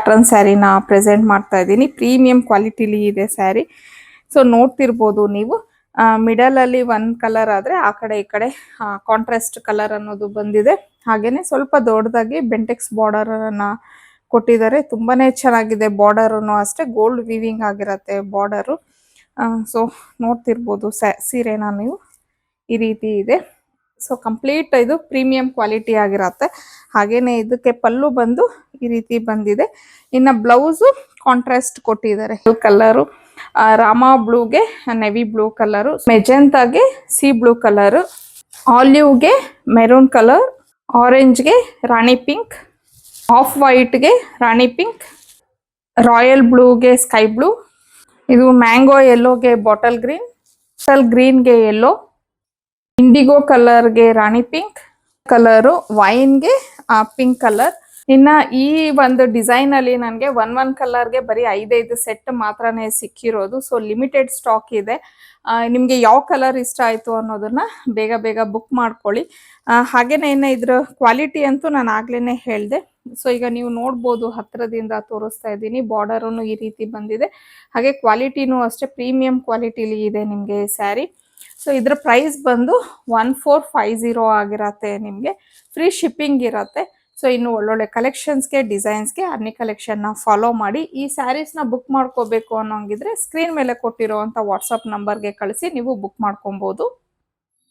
Pattern ಸ್ಯಾರಿನ present ಮಾಡ್ತಾ ಇದ್ದೀನಿ. Premium ಕ್ವಾಲಿಟಿಲಿ ಇದೆ ಸ್ಯಾರಿ. ಸೊ ನೋಡ್ತಿರ್ಬೋದು ನೀವು, ಮಿಡಲ್ ಅಲ್ಲಿ ಒಂದು ಕಲರ್ ಆದ್ರೆ ಆ ಕಡೆ ಈ ಕಡೆ ಕಾಂಟ್ರಾಸ್ಟ್ ಕಲರ್ ಅನ್ನೋದು ಬಂದಿದೆ. ಹಾಗೇನೆ ಸ್ವಲ್ಪ ದೊಡ್ಡದಾಗಿ ಬೆಂಟೆಕ್ಸ್ ಬಾರ್ಡರ್ ಅನ್ನ ಕೊಟ್ಟಿದ್ದಾರೆ. ತುಂಬಾನೇ ಚೆನ್ನಾಗಿದೆ. ಬಾರ್ಡರ್ ಅಷ್ಟೇ ಗೋಲ್ಡ್ ವಿವಿಂಗ್ ಆಗಿರತ್ತೆ ಬಾರ್ಡರು. ಸೊ ನೋಡ್ತಿರ್ಬೋದು ಸೀರೆನ ನೀವು, ಈ ರೀತಿ ಇದೆ. ಸೊ ಕಂಪ್ಲೀಟ್ ಇದು ಪ್ರೀಮಿಯಂ ಕ್ವಾಲಿಟಿ ಆಗಿರತ್ತೆ. ಹಾಗೇನೆ ಇದಕ್ಕೆ ಪಲ್ಲು ಬಂದು ಈ ರೀತಿ ಬಂದಿದೆ. ಇನ್ನು ಬ್ಲೌಸು ಕಾಂಟ್ರಾಸ್ಟ್ ಕೊಟ್ಟಿದ್ದಾರೆ. ಕಲರು ರಾಮ ಬ್ಲೂಗೆ ನೆವಿ ಬ್ಲೂ ಕಲರು, ಮೆಜೆಂತಾಗೆ ಸಿ ಬ್ಲೂ ಕಲರು, ಆಲಿವ್ಗೆ ಮೆರೂನ್ ಕಲರ್, ಆರೆಂಜ್ಗೆ ರಾಣಿ ಪಿಂಕ್, ಆಫ್ ವೈಟ್ಗೆ ರಾಣಿ ಪಿಂಕ್, ರಾಯಲ್ ಬ್ಲೂಗೆ ಸ್ಕೈ ಬ್ಲೂ, ಇದು ಮ್ಯಾಂಗೋ ಯೆಲ್ಲೋಗೆ ಬಾಟಲ್ ಗ್ರೀನ್ಗೆ ಯೆಲ್ಲೋ, ಇಂಡಿಗೋ ಕಲರ್ಗೆ ರಾಣಿ ಪಿಂಕ್ ಕಲರು, ವೈನ್ಗೆ ಪಿಂಕ್ ಕಲರ್. ಇನ್ನ ಈ ಒಂದು ಡಿಸೈನ್ ಅಲ್ಲಿ ನನಗೆ ಒನ್ ಕಲರ್ಗೆ ಬರೀ 5 ಸೆಟ್ ಮಾತ್ರನೇ ಸಿಕ್ಕಿರೋದು. ಸೊ ಲಿಮಿಟೆಡ್ ಸ್ಟಾಕ್ ಇದೆ. ನಿಮಗೆ ಯಾವ ಕಲರ್ ಇಷ್ಟ ಆಯ್ತು ಅನ್ನೋದನ್ನ ಬೇಗ ಬುಕ್ ಮಾಡ್ಕೊಳ್ಳಿ. ಹಾಗೇನೆ ಇನ್ನು ಇದ್ರ ಕ್ವಾಲಿಟಿ ಅಂತೂ ನಾನು ಆಗ್ಲೇನೆ ಹೇಳಿದೆ. ಸೊ ಈಗ ನೀವು ನೋಡ್ಬೋದು, ಹತ್ರದಿಂದ ತೋರಿಸ್ತಾ ಇದ್ದೀನಿ. ಬಾರ್ಡರ್ ಈ ರೀತಿ ಬಂದಿದೆ. ಹಾಗೆ ಕ್ವಾಲಿಟಿನೂ ಅಷ್ಟೇ ಪ್ರೀಮಿಯಂ ಕ್ವಾಲಿಟಿಲಿ ಇದೆ ನಿಮಗೆ ಸ್ಯಾರಿ. ಸೊ ಇದ್ರ ಪ್ರೈಸ್ ಬಂದು 1450 ಆಗಿರತ್ತೆ. ನಿಮಗೆ ಫ್ರೀ ಶಿಪ್ಪಿಂಗ್ ಇರತ್ತೆ. ಸೊ ಇನ್ನು ಒಳ್ಳೊಳ್ಳೆ ಕಲೆಕ್ಷನ್ಸ್ಗೆ, ಡಿಸೈನ್ಸ್ಗೆ ಅನ್ನಿ ಕಲೆಕ್ಷನ್ನ ಫಾಲೋ ಮಾಡಿ. ಈ ಸ್ಯಾರೀಸ್ನ ಬುಕ್ ಮಾಡ್ಕೋಬೇಕು ಅನ್ನೋಂಗಿದ್ರೆ ಸ್ಕ್ರೀನ್ ಮೇಲೆ ಕೊಟ್ಟಿರೋವಂಥ ವಾಟ್ಸಪ್ ನಂಬರ್ಗೆ ಕಳಿಸಿ ನೀವು ಬುಕ್ ಮಾಡ್ಕೊಬೋದು.